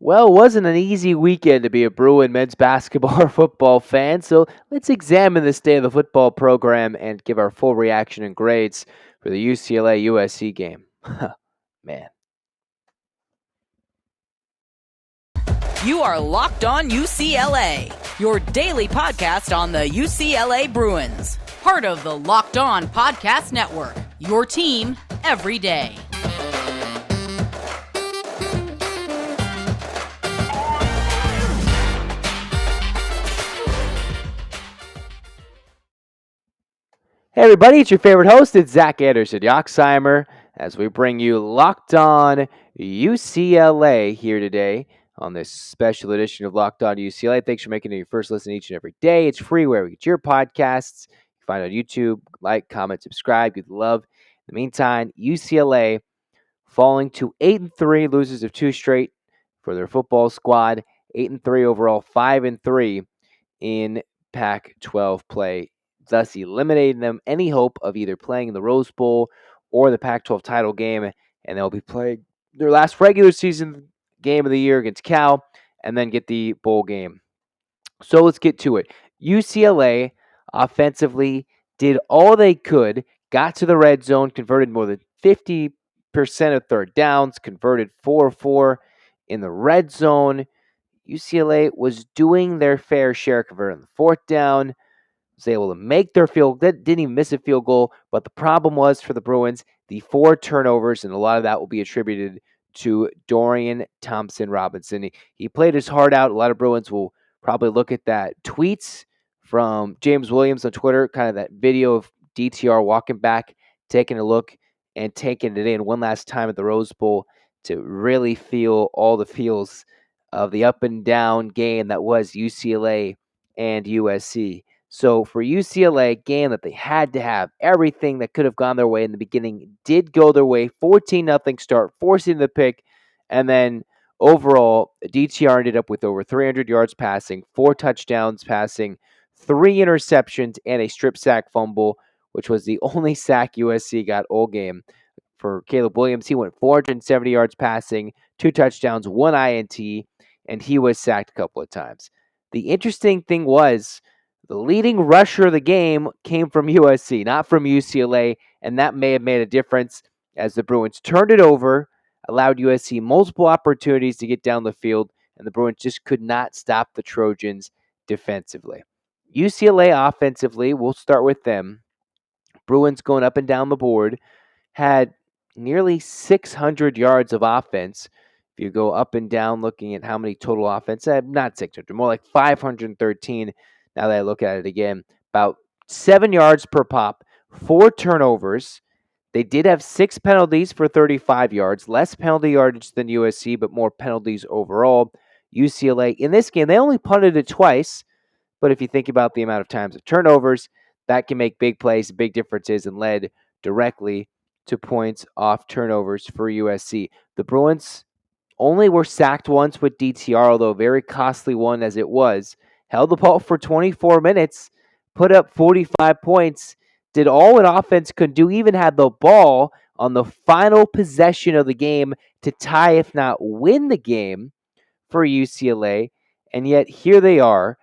Well, it wasn't an easy weekend to be a Bruin men's basketball or football fan, so let's examine the state of the football program and give our full reaction and grades for the UCLA USC game. Man. You are Locked On UCLA, your daily podcast on the UCLA Bruins. Part of the Locked On Podcast Network, your team every day. Hey everybody, it's your favorite host, it's Zach Anderson-Yoxsimer, as we bring you Locked On UCLA here today on this special edition of Locked On UCLA. Thanks for making it your first listen each and every day. It's free wherever you get your podcasts. You can find it on YouTube. Like, comment, subscribe. You'd love. In the meantime, UCLA falling to 8-3, losers of two straight for their football squad. 8-3 overall, 5-3 in Pac-12 play, thus eliminating them any hope of either playing in the Rose Bowl or the Pac-12 title game, and they'll be playing their last regular season game of the year against Cal, and then get the bowl game. So let's get to it. UCLA offensively did all they could, got to the red zone, converted more than 50% of third downs, converted 4-4 in the red zone. UCLA was doing their fair share, converting the fourth down, was able to make their field, didn't even miss a field goal, but the problem was for the Bruins, the 4 turnovers, and a lot of that will be attributed to Dorian Thompson-Robinson. He played his heart out. A lot of Bruins will probably look at that tweets from James Williams on Twitter, kind of that video of DTR walking back, taking a look, and taking it in one last time at the Rose Bowl to really feel all the feels of the up and down game that was UCLA and USC. So for UCLA, a game that they had to have, everything that could have gone their way in the beginning did go their way. 14-0 start, forcing the pick, and then overall, DTR ended up with over 300 yards passing, 4 touchdowns passing, 3 interceptions, and a strip sack fumble, which was the only sack USC got all game. For Caleb Williams, he went 470 yards passing, 2 touchdowns, 1 INT, and he was sacked a couple of times. The interesting thing was the leading rusher of the game came from USC, not from UCLA, and that may have made a difference as the Bruins turned it over, allowed USC multiple opportunities to get down the field, and the Bruins just could not stop the Trojans defensively. UCLA offensively, we'll start with them. Bruins going up and down the board, had nearly 600 yards of offense. If you go up and down looking at how many total offense, not 600, more like 513 now that I look at it again. About 7 yards per pop, 4 turnovers. They did have 6 penalties for 35 yards, less penalty yardage than USC, but more penalties overall. UCLA, in this game, they only punted it twice, but if you think about the amount of times of turnovers, that can make big plays, big differences, and led directly to points off turnovers for USC. The Bruins only were sacked once with DTR, although a very costly one as it was. Held the ball for 24 minutes, put up 45 points, did all an offense could do, even had the ball on the final possession of the game to tie, if not win the game for UCLA. And yet here they are,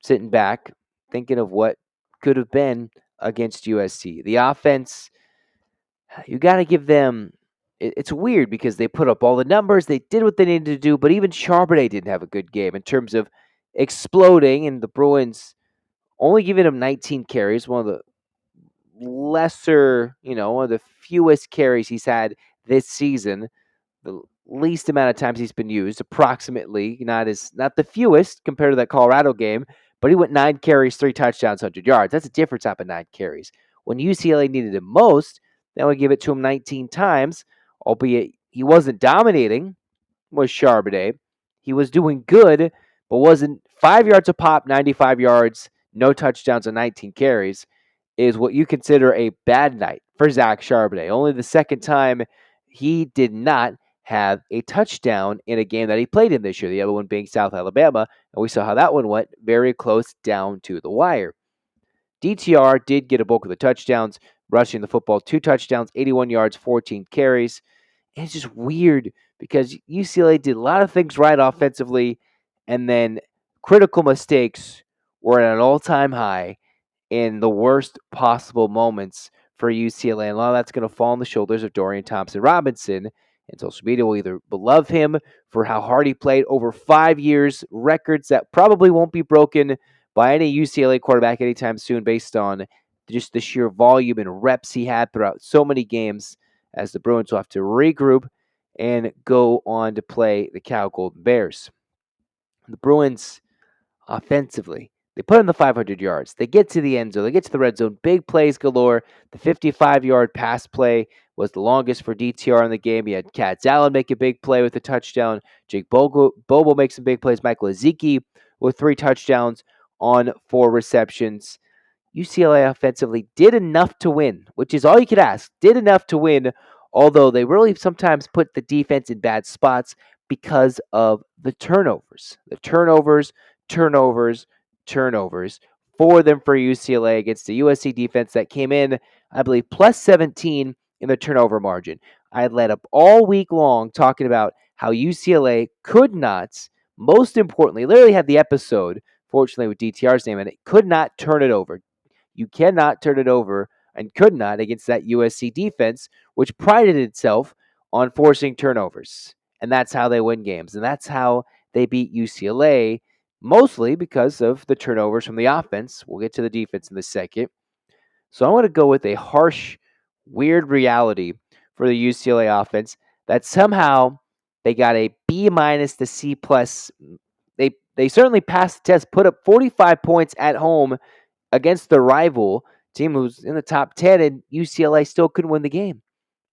sitting back, thinking of what could have been against USC. The offense, you got to give them. It's weird because they put up all the numbers, they did what they needed to do, but even Charbonnet didn't have a good game in terms of exploding, and the Bruins only giving him 19 carries, one of the lesser, one of the fewest carries he's had this season, the least amount of times he's been used, approximately, not the fewest compared to that Colorado game, but he went 9 carries, 3 touchdowns, 100 yards. That's a difference out of 9 carries. When UCLA needed him most, they would give it to him 19 times, albeit he wasn't dominating, was Charbonnet. He was doing good, but wasn't 5 yards a pop, 95 yards, no touchdowns, and 19 carries is what you consider a bad night for Zach Charbonnet. Only the second time he did not have a touchdown in a game that he played in this year, the other one being South Alabama, and we saw how that one went, very close down to the wire. DTR did get a bulk of the touchdowns, rushing the football, 2 touchdowns, 81 yards, 14 carries. And it's just weird because UCLA did a lot of things right offensively, and then critical mistakes were at an all-time high in the worst possible moments for UCLA. And a lot of that's going to fall on the shoulders of Dorian Thompson-Robinson. And social media will either love him for how hard he played over 5 years, records that probably won't be broken by any UCLA quarterback anytime soon based on just the sheer volume and reps he had throughout so many games, as the Bruins will have to regroup and go on to play the Cal Golden Bears. The Bruins offensively, they put in the 500 yards. They get to the end zone. They get to the red zone. Big plays galore. The 55-yard pass play was the longest for DTR in the game. You had Katz Allen make a big play with a touchdown. Jake Bobo makes some big plays. Michael Ezeki with 3 touchdowns on 4 receptions. UCLA offensively did enough to win, which is all you could ask. Did enough to win, although they really sometimes put the defense in bad spots because of the turnovers. The turnovers for them for UCLA against the USC defense that came in, I believe, plus 17 in the turnover margin. I had led up all week long talking about how UCLA could not, most importantly, literally had the episode, fortunately with DTR's name in it, could not turn it over. You cannot turn it over and could not against that USC defense, which prided itself on forcing turnovers. And that's how they win games. And that's how they beat UCLA, mostly because of the turnovers from the offense. We'll get to the defense in a second. So I want to go with a harsh, weird reality for the UCLA offense that somehow they got a B minus to C plus. They certainly passed the test, put up 45 points at home against the rival team who's in the top 10, and UCLA still couldn't win the game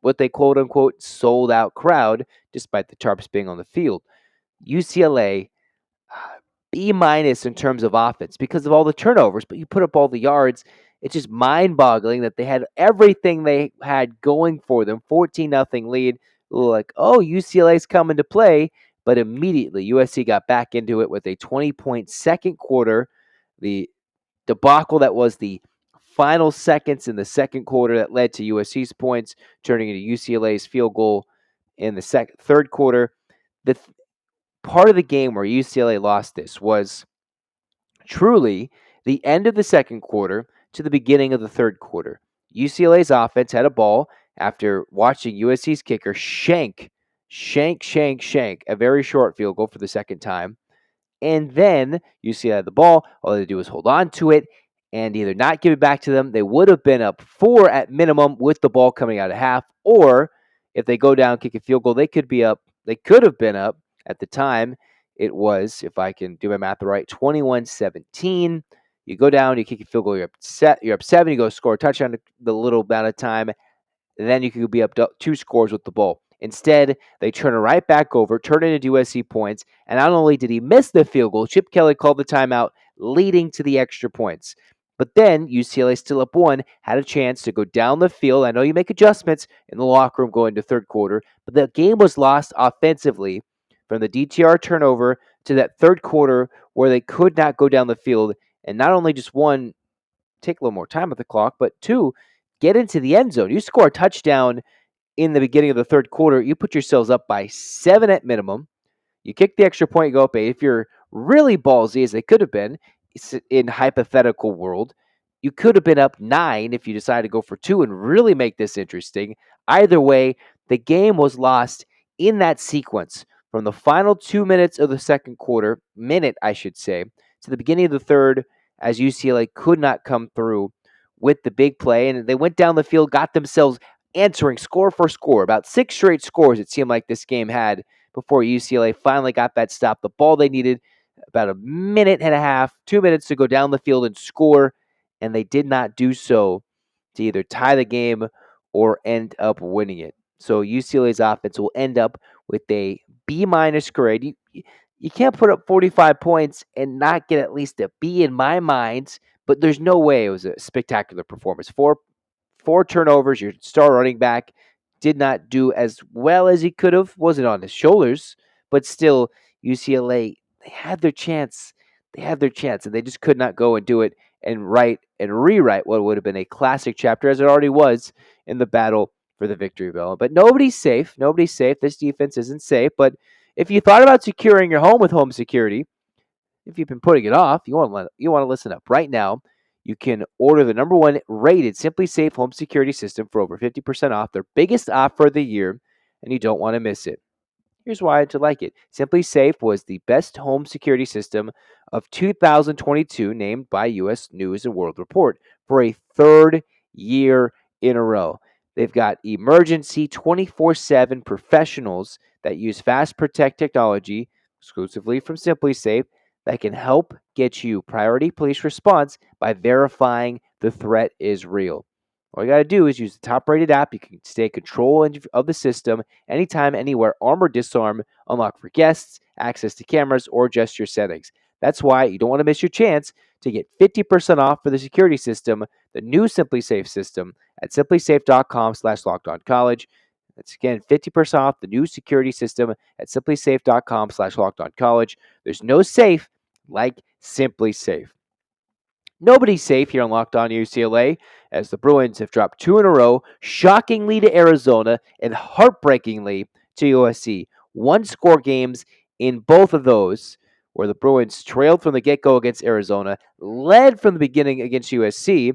with a quote unquote sold out crowd, despite the Tarps being on the field. UCLA, B minus in terms of offense because of all the turnovers, but you put up all the yards. It's just mind boggling that they had everything they had going for them 14-0 lead. Like, oh, UCLA's coming to play. But immediately USC got back into it with a 20-point second quarter. The debacle that was the final seconds in the second quarter that led to USC's points, turning into UCLA's field goal in the third quarter. The part of the game where UCLA lost this was truly the end of the second quarter to the beginning of the third quarter. UCLA's offense had a ball after watching USC's kicker shank a very short field goal for the second time. And then UCLA had the ball. All they had to do was hold on to it and either not give it back to them. They would have been up 4 at minimum with the ball coming out of half. Or if they go down, kick a field goal, they could be up. They could have been up at the time. It was, if I can do my math right, 21-17. You go down, you kick a field goal, you're up 7. You go score a touchdown the little amount of time. And then you could be up 2 scores with the ball. Instead, they turn it right back over, turn it into USC points, and not only did he miss the field goal, Chip Kelly called the timeout, leading to the extra points. But then UCLA still up 1, had a chance to go down the field. I know you make adjustments in the locker room going to third quarter, but the game was lost offensively from the DTR turnover to that third quarter where they could not go down the field. And not only just 1, take a little more time at the clock, but 2, get into the end zone. You score a touchdown in the beginning of the third quarter, you put yourselves up by 7 at minimum. You kick the extra point, you go up 8. If you're really ballsy, as they could have been in hypothetical world, you could have been up 9 if you decided to go for 2 and really make this interesting. Either way, the game was lost in that sequence from the final 2 minutes of the second quarter, I should say, to the beginning of the third, as UCLA could not come through with the big play. And they went down the field, got themselves answering score for score. About 6 straight scores it seemed like this game had before UCLA finally got that stop. The ball they needed about a minute and a half, 2 minutes to go down the field and score, and they did not do so to either tie the game or end up winning it. So UCLA's offense will end up with a B minus grade. You can't put up 45 points and not get at least a B in my mind, but there's no way it was a spectacular performance. Four turnovers. Your star running back did not do as well as he could have. Wasn't on his shoulders, but still, UCLA, they had their chance. And they just could not go and do it and write and rewrite what would have been a classic chapter, as it already was in the battle for the victory bell. But nobody's safe. Nobody's safe. This defense isn't safe. But if you thought about securing your home with home security, if you've been putting it off, you want to listen up right now. You can order the number one rated SimpliSafe home security system for over 50% off, their biggest offer of the year, and you don't want to miss it. Here's why to like it. SimpliSafe was the best home security system of 2022, named by U.S. News and World Report for a third year in a row. They've got emergency 24/7 professionals that use Fast Protect technology exclusively from SimpliSafe that can help get you priority police response by verifying the threat is real. All you got to do is use the top-rated app. You can stay in control of the system anytime, anywhere, arm or disarm, unlock for guests, access to cameras, or adjust your settings. That's why you don't want to miss your chance to get 50% off for the security system, the new SimpliSafe system, at simplisafe.com/lockedoncollege. That's again 50% off the new security system at simplisafe.com/lockedoncollege. There's no safe like SimpliSafe. Nobody's safe here on Locked On UCLA, as the Bruins have dropped 2 in a row, shockingly to Arizona and heartbreakingly to USC. One-score games in both of those, where the Bruins trailed from the get-go against Arizona, led from the beginning against USC,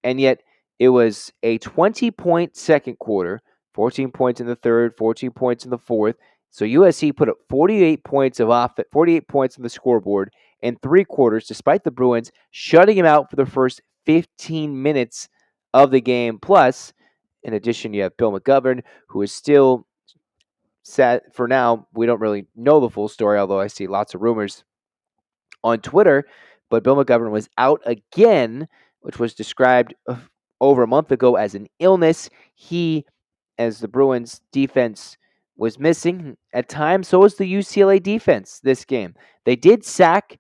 and yet it was a 20-point second quarter, 14 points in the third, 14 points in the fourth. So USC put up 48 points of 48 points on the scoreboard in 3 quarters, despite the Bruins shutting him out for the first 15 minutes of the game. Plus, in addition, you have Bill McGovern, who is still sad for now. We don't really know the full story, although I see lots of rumors on Twitter. But Bill McGovern was out again, which was described over a month ago as an illness. He, as the Bruins defense was missing at times, so was the UCLA defense this game. They did sack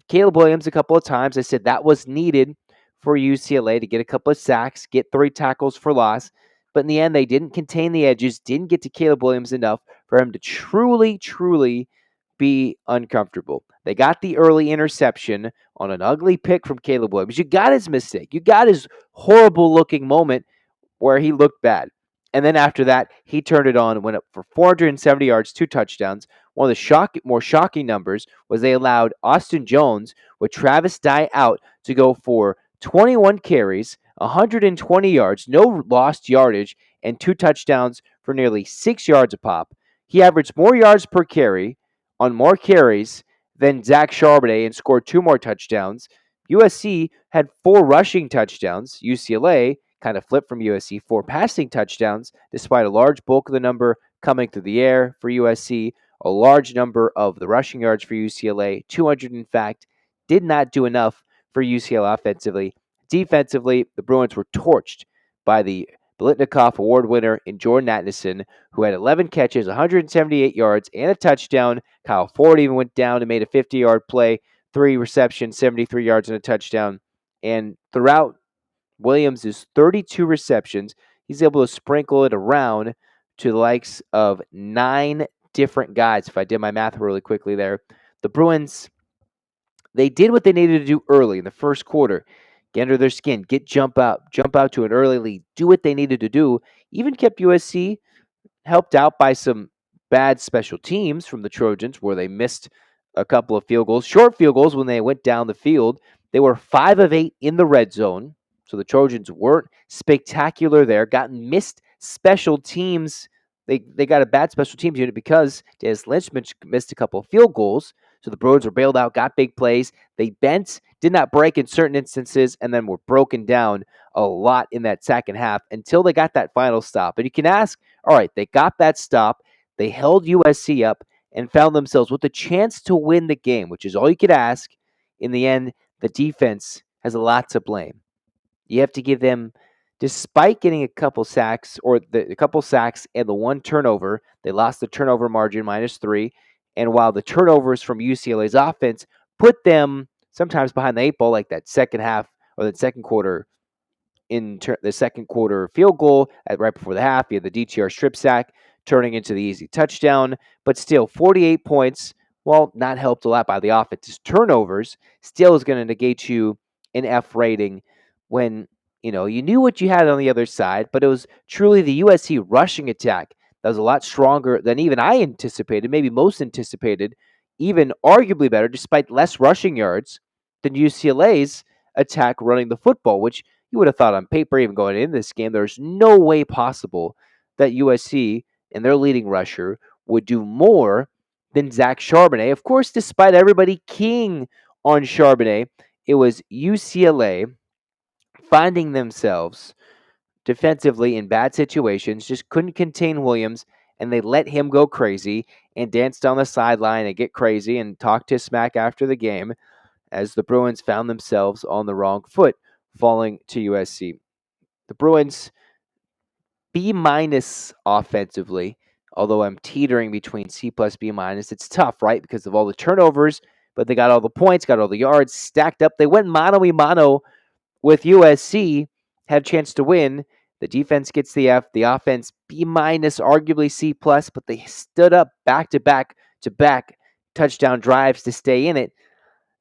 Caleb Williams a couple of times. I said that was needed for UCLA to get a couple of sacks, get 3 tackles for loss. But in the end, they didn't contain the edges, didn't get to Caleb Williams enough for him to truly be uncomfortable. They got the early interception on an ugly pick from Caleb Williams. You got his mistake. You got his horrible looking moment where he looked bad. And then after that, he turned it on and went up for 470 yards, 2 touchdowns. One of the more shocking numbers was they allowed Austin Jones with Travis Dye out to go for 21 carries, 120 yards, no lost yardage, and 2 touchdowns for nearly 6 yards a pop. He averaged more yards per carry on more carries than Zach Charbonnet and scored 2 more touchdowns. USC had 4 rushing touchdowns. UCLA kind of flipped from USC, 4 passing touchdowns, despite a large bulk of the number coming through the air for USC, a large number of the rushing yards for UCLA, 200 in fact, did not do enough for UCLA offensively. Defensively, the Bruins were torched by the Biletnikoff Award winner in Jordan Addison, who had 11 catches, 178 yards, and a touchdown. Kyle Ford even went down and made a 50-yard play, 3 receptions, 73 yards, and a touchdown. And throughout Williams' 32 receptions, he's able to sprinkle it around to the likes of 9 different guys, if I did my math really quickly there. The Bruins, they did what they needed to do early in the first quarter. Get under their skin, jump out to an early lead, do what they needed to do. Even kept USC helped out by some bad special teams from the Trojans, where they missed a couple of field goals, short field goals when they went down the field. They were 5 of 8 in the red zone, so the Trojans weren't spectacular there. Got missed special teams. They got a bad special teams unit because Dennis Lynch missed a couple of field goals. So the Bruins were bailed out, got big plays. They bent, did not break in certain instances, and then were broken down a lot in that second half until they got that final stop. And you can ask, all right, they got that stop. They held USC up and found themselves with a chance to win the game, which is all you could ask. In the end, the defense has a lot to blame. You have to give them, despite getting a couple sacks and the 1 turnover, they lost the turnover margin -3. And while the turnovers from UCLA's offense put them sometimes behind the 8 ball, like that second half or the second quarter the second quarter field goal right before the half, you had the DTR strip sack turning into the easy touchdown. But still, 48 points, while not helped a lot by the offense's turnovers, still is going to negate you an F rating when You knew what you had on the other side, but it was truly the USC rushing attack that was a lot stronger than even I anticipated, maybe most anticipated, even arguably better, despite less rushing yards than UCLA's attack running the football, which you would have thought on paper, even going into this game, there's no way possible that USC and their leading rusher would do more than Zach Charbonnet. Of course, despite everybody keying on Charbonnet, it was UCLA finding themselves defensively in bad situations, just couldn't contain Williams, and they let him go crazy and dance down the sideline and get crazy and talk to smack after the game as the Bruins found themselves on the wrong foot, falling to USC. The Bruins B minus offensively, although I'm teetering between C plus B minus. It's tough, right? Because of all the turnovers, but they got all the points, got all the yards stacked up. They went mano-a-mano with USC, had a chance to win. The defense gets the F, the offense B minus, arguably C plus, but they stood up back to back touchdown drives to stay in it.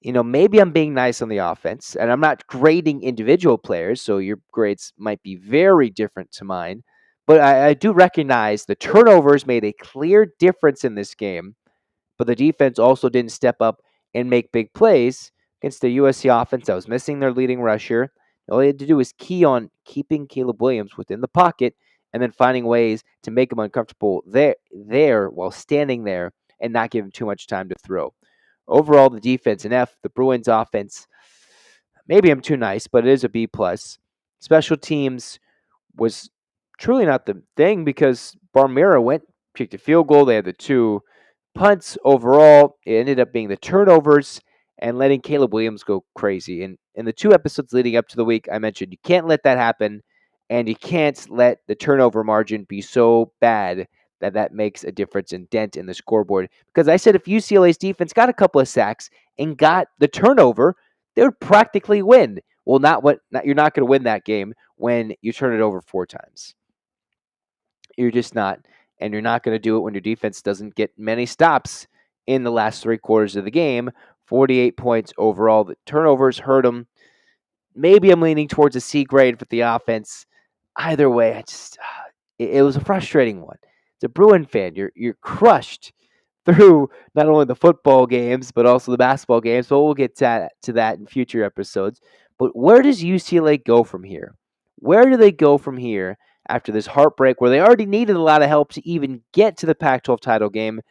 Maybe I'm being nice on the offense, and I'm not grading individual players, so your grades might be very different to mine. But I do recognize the turnovers made a clear difference in this game, but the defense also didn't step up and make big plays against the USC offense that was missing their leading rusher. All they had to do was key on keeping Caleb Williams within the pocket and then finding ways to make him uncomfortable there while standing there and not give him too much time to throw. Overall, the defense an F. The Bruins offense, maybe I'm too nice, but it is a B plus. Special teams was truly not the thing because Barmera kicked a field goal. They had the two punts overall. It ended up being the turnovers and letting Caleb Williams go crazy. And in the 2 episodes leading up to the week, I mentioned you can't let that happen, and you can't let the turnover margin be so bad that makes a difference and dent in the scoreboard. Because I said if UCLA's defense got a couple of sacks and got the turnover, they would practically win. Well, you're not going to win that game when you turn it over 4 times. You're just not. And you're not going to do it when your defense doesn't get many stops in the last 3 quarters of the game. 48 points overall. The turnovers hurt them. Maybe I'm leaning towards a C grade for the offense. Either way, it was a frustrating one. As a Bruin fan, you're crushed through not only the football games but also the basketball games. But we'll get to that in future episodes. But where does UCLA go from here? Where do they go from here after this heartbreak where they already needed a lot of help to even get to the Pac-12 title game,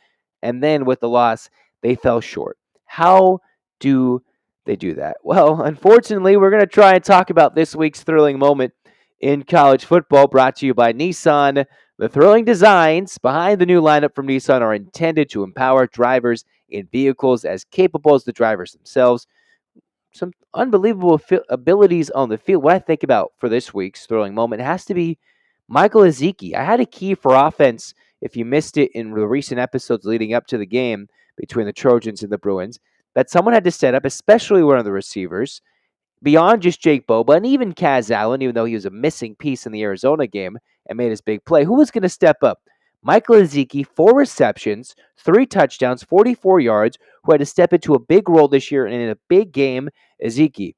and then with the loss, they fell short? How do they do that? Well, unfortunately, we're going to try and talk about this week's thrilling moment in college football, brought to you by Nissan. The thrilling designs behind the new lineup from Nissan are intended to empower drivers in vehicles as capable as the drivers themselves. Some unbelievable abilities on the field. What I think about for this week's thrilling moment has to be Michael Ezeki. I had a key for offense if you missed it in the recent episodes leading up to the game between the Trojans and the Bruins, that someone had to set up, especially one of the receivers, beyond just Jake Boba and even Kaz Allen, even though he was a missing piece in the Arizona game and made his big play. Who was going to step up? Michael Ezeki, 4 receptions, 3 touchdowns, 44 yards, who had to step into a big role this year and in a big game. Ezeki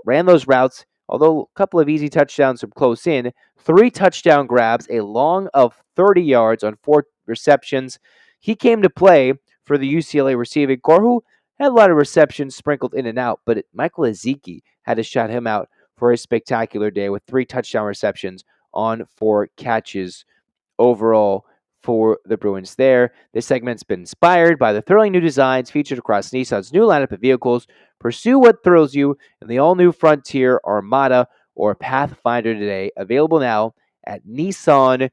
ran those routes, although a couple of easy touchdowns from close in, 3 touchdown grabs, a long of 30 yards on 4 receptions. He came to play for the UCLA receiving corps, who had a lot of receptions sprinkled in and out, but Michael Ezeki had to shout him out for a spectacular day with 3 touchdown receptions on 4 catches overall for the Bruins there. This segment's been inspired by the thrilling new designs featured across Nissan's new lineup of vehicles. Pursue what thrills you in the all-new Frontier, Armada, or Pathfinder today. Available now at nissanusa.com.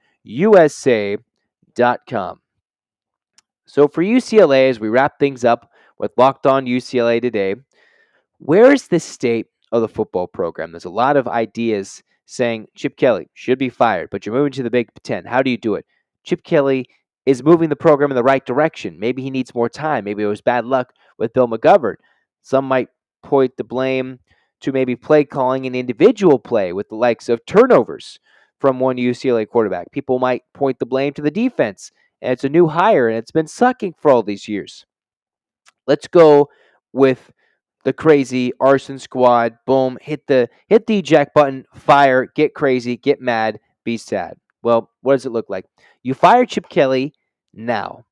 So for UCLA, as we wrap things up with Locked On UCLA today, where is the state of the football program? There's a lot of ideas saying Chip Kelly should be fired, but you're moving to the Big Ten. How do you do it? Chip Kelly is moving the program in the right direction. Maybe he needs more time. Maybe it was bad luck with Bill McGovern. Some might point the blame to maybe play calling and individual play with the likes of turnovers from one UCLA quarterback. People might point the blame to the defense, and it's a new hire, and it's been sucking for all these years. Let's go with the crazy arson squad. Boom, hit the eject button, fire, get crazy, get mad, be sad. Well, what does it look like? You fire Chip Kelly now.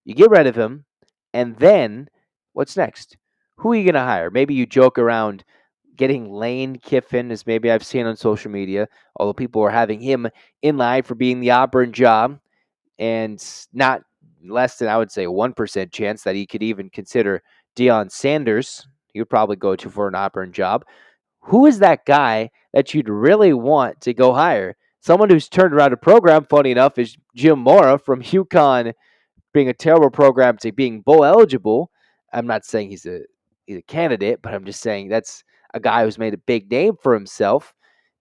You get rid of him, and then what's next? Who are you going to hire? Maybe you joke around getting Lane Kiffin, as maybe I've seen on social media, although people are having him in line for being the Auburn job, and not less than, I would say, a 1% chance that he could even consider Deion Sanders. He would probably go to for an Auburn job. Who is that guy that you'd really want to go hire? Someone who's turned around a program, funny enough, is Jim Mora from UConn, being a terrible program to being bowl eligible. I'm not saying he's a candidate, but I'm just saying that's a guy who's made a big name for himself.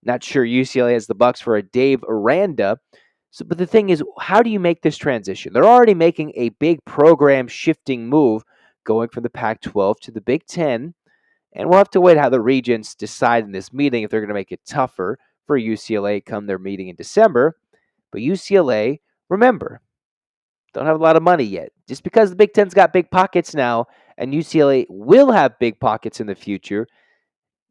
Not sure UCLA has the Bucks for a Dave Aranda. So, but the thing is, how do you make this transition? They're already making a big program shifting move, going from the Pac-12 to the Big Ten, and we'll have to wait how the regents decide in this meeting if they're going to make it tougher for UCLA come their meeting in December. But UCLA, remember, don't have a lot of money yet. Just because the Big Ten's got big pockets now and UCLA will have big pockets in the future,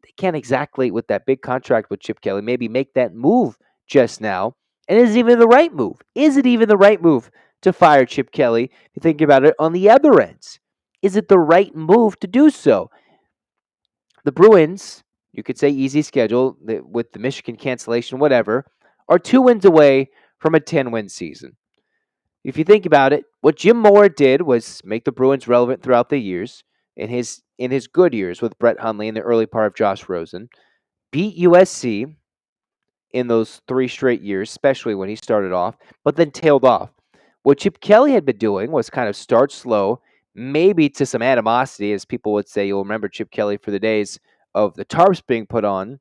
they can't exactly, with that big contract with Chip Kelly, maybe make that move just now. And is it even the right move? Is it even the right move to fire Chip Kelly? If you think about it on the other ends, is it the right move to do so? The Bruins, you could say easy schedule with the Michigan cancellation, whatever, are 2 wins away from a 10-win season. If you think about it, what Jim Mora did was make the Bruins relevant throughout the years, in his good years with Brett Hundley in the early part of Josh Rosen, beat USC in those 3 straight years, especially when he started off, but then tailed off. What Chip Kelly had been doing was kind of start slow, maybe to some animosity, as people would say. You'll remember Chip Kelly for the days of the tarps being put on.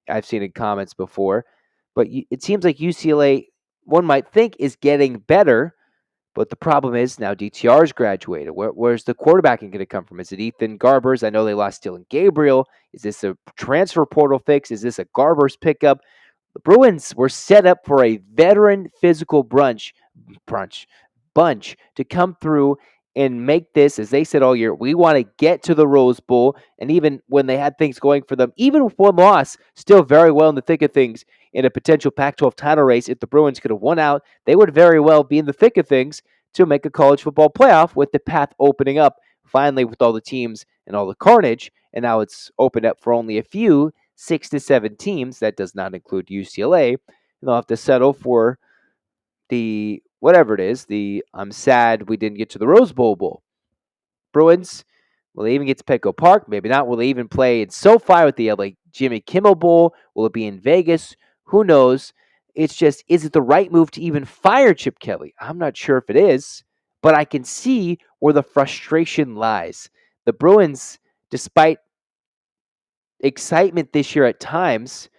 I've seen in comments before. But it seems like UCLA, one might think, is getting better. But the problem is now DTR's graduated. Where's the quarterbacking going to come from? Is it Ethan Garbers? I know they lost Dylan Gabriel. Is this a transfer portal fix? Is this a Garbers pickup? The Bruins were set up for a veteran physical bunch to come through and make this, as they said all year, we want to get to the Rose Bowl. And even when they had things going for them, even with one loss, still very well in the thick of things in a potential Pac-12 title race. If the Bruins could have won out, they would very well be in the thick of things to make a college football playoff, with the path opening up finally with all the teams and all the carnage. And now it's opened up for only a few, 6 to 7 teams. That does not include UCLA. And they'll have to settle for the whatever it is, the I'm sad we didn't get to the Rose Bowl. Bruins, will they even get to Petco Park? Maybe not. Will they even play in SoFi with the LA Jimmy Kimmel Bowl? Will it be in Vegas? Who knows? It's just, is it the right move to even fire Chip Kelly? I'm not sure if it is, but I can see where the frustration lies. The Bruins, despite excitement this year at times,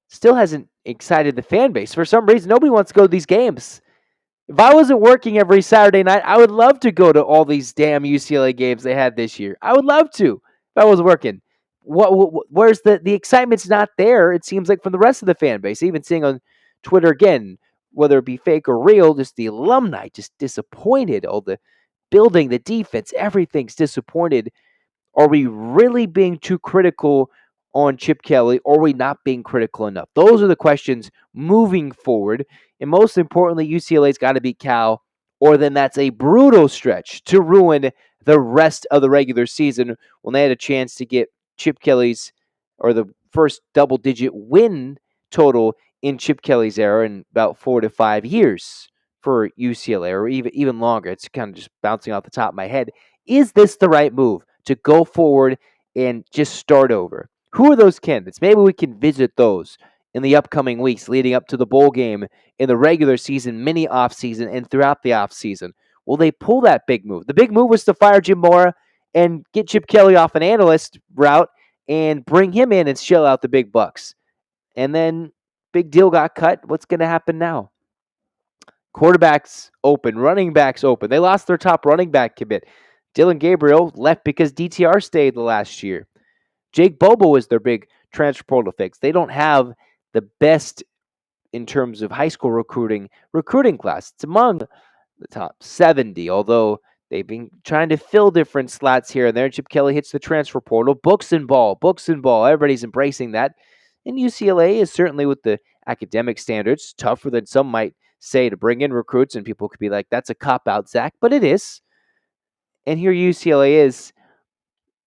still hasn't excited the fan base. For some reason, nobody wants to go to these games. If I wasn't working every Saturday night, I would love to go to all these damn UCLA games they had this year. I would love to if I was working. Where's the excitement's not there, it seems like, from the rest of the fan base. Even seeing on Twitter again, whether it be fake or real, just the alumni just disappointed. All the building, the defense, everything's disappointed. Are we really being too critical on Chip Kelly, or are we not being critical enough? Those are the questions moving forward. And most importantly, UCLA's got to beat Cal, or then that's a brutal stretch to ruin the rest of the regular season when they had a chance to get Chip Kelly's, or the first double-digit win total in Chip Kelly's era in about 4 to 5 years for UCLA, or even longer. It's kind of just bouncing off the top of my head. Is this the right move to go forward and just start over? Who are those candidates? Maybe we can visit those in the upcoming weeks leading up to the bowl game, in the regular season, mini offseason, and throughout the offseason. Will they pull that big move? The big move was to fire Jim Mora and get Chip Kelly off an analyst route and bring him in and shell out the big bucks. And then big deal got cut. What's going to happen now? Quarterbacks open, running backs open. They lost their top running back commit. Dylan Gabriel left because DTR stayed the last year. Jake Bobo was their big transfer portal fix. They don't have the best in terms of high school recruiting class. It's among the top 70, although They've been trying to fill different slots here and there. Chip Kelly hits the transfer portal. Books and ball. Everybody's embracing that. And UCLA is certainly, with the academic standards, tougher than some might say to bring in recruits. And people could be like, that's a cop-out, Zach. But it is. And here UCLA is.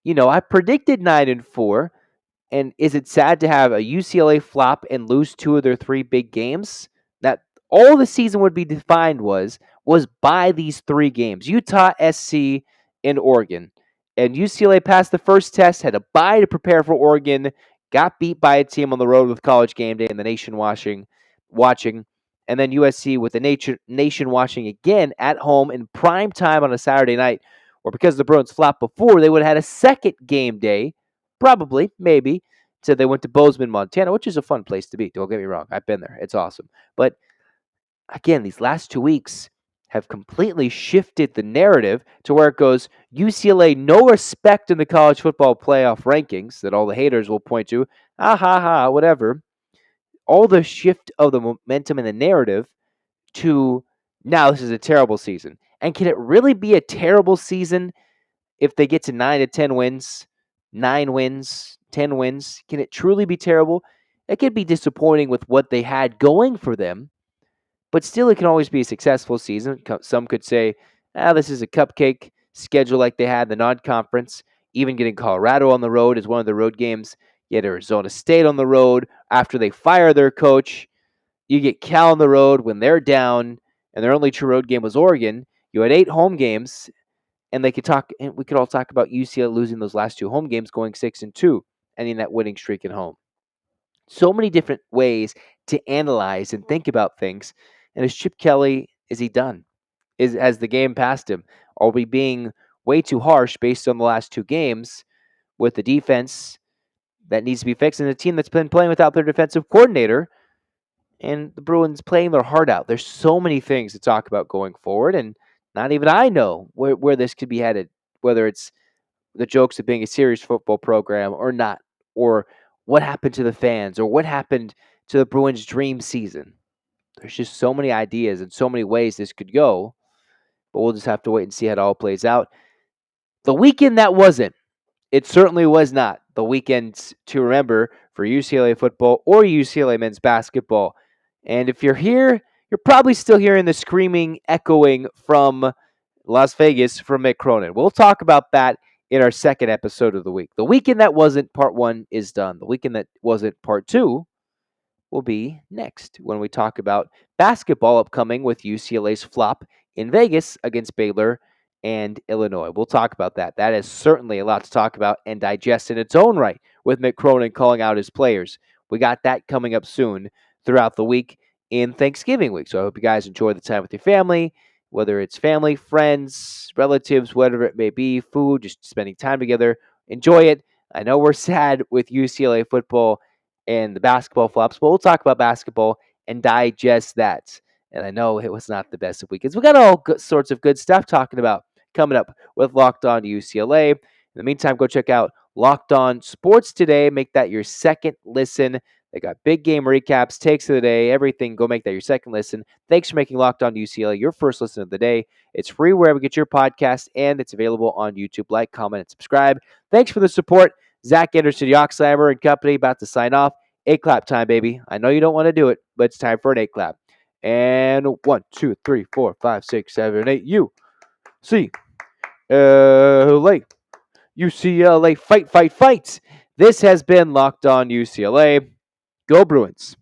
I predicted 9-4. And is it sad to have a UCLA flop and lose 2 of their 3 big games? That all the season would be defined was by these 3 games: Utah, SC, and Oregon. And UCLA passed the first test, had a bye to prepare for Oregon, got beat by a team on the road with College Game Day and the nation watching, and then USC with the nation watching again at home in prime time on a Saturday night. Or because the Bruins flopped before, they would have had a second game day. Probably, maybe. So they went to Bozeman, Montana, which is a fun place to be. Don't get me wrong. I've been there. It's awesome. But again, these last 2 weeks have completely shifted the narrative to where it goes, UCLA, no respect in the college football playoff rankings that all the haters will point to. Ha ha ha, whatever. All the shift of the momentum and the narrative to now this is a terrible season. And can it really be a terrible season if they get to 9 to 10 wins, 9 wins, 10 wins? Can it truly be terrible? It could be disappointing with what they had going for them, but still it can always be a successful season. Some could say, this is a cupcake schedule like they had in the non-conference. Even getting Colorado on the road is one of the road games. You get Arizona State on the road after they fire their coach. You get Cal on the road when they're down, and their only true road game was Oregon. You had 8 home games. And we could all talk about UCLA losing those last 2 home games, going 6-2, ending that winning streak at home. So many different ways to analyze and think about things. And is Chip Kelly, is he done? Has the game passed him? Are we being way too harsh based on the last 2 games with the defense that needs to be fixed and a team that's been playing without their defensive coordinator? And the Bruins playing their heart out. There's so many things to talk about going forward, and not even I know where this could be headed, whether it's the jokes of being a serious football program or not, or what happened to the fans, or what happened to the Bruins' dream season. There's just so many ideas and so many ways this could go, but we'll just have to wait and see how it all plays out. The weekend that wasn't. It certainly was not the weekend to remember for UCLA football or UCLA men's basketball. And if you're here, you're probably still hearing the screaming, echoing from Las Vegas from Mick Cronin. We'll talk about that in our second episode of the week. The weekend that wasn't, part 1 is done. The weekend that wasn't, part 2 will be next when we talk about basketball upcoming with UCLA's flop in Vegas against Baylor and Illinois. We'll talk about that. That is certainly a lot to talk about and digest in its own right with Mick Cronin calling out his players. We got that coming up soon throughout the week in Thanksgiving week. So I hope you guys enjoy the time with your family, whether it's family, friends, relatives, whatever it may be, food, just spending time together. Enjoy it. I know we're sad with UCLA football and the basketball flops, but we'll talk about basketball and digest that. And I know it was not the best of weekends. We got all sorts of good stuff talking about coming up with Locked On UCLA. In the meantime, go check out Locked On Sports Today. Make that your second listen. They got big game recaps, takes of the day, everything. Go make that your second listen. Thanks for making Locked On UCLA your first listen of the day. It's free wherever you get your podcast, and it's available on YouTube. Like, comment, and subscribe. Thanks for the support. Zach Anderson-Yoxsimer and company about to sign off. 8 clap time, baby. I know you don't want to do it, but it's time for an 8 clap. And 1, 2, 3, 4, 5, 6, 7, 8. UCLA. UCLA. Fight, fight, fight. This has been Locked On UCLA. Go Bruins.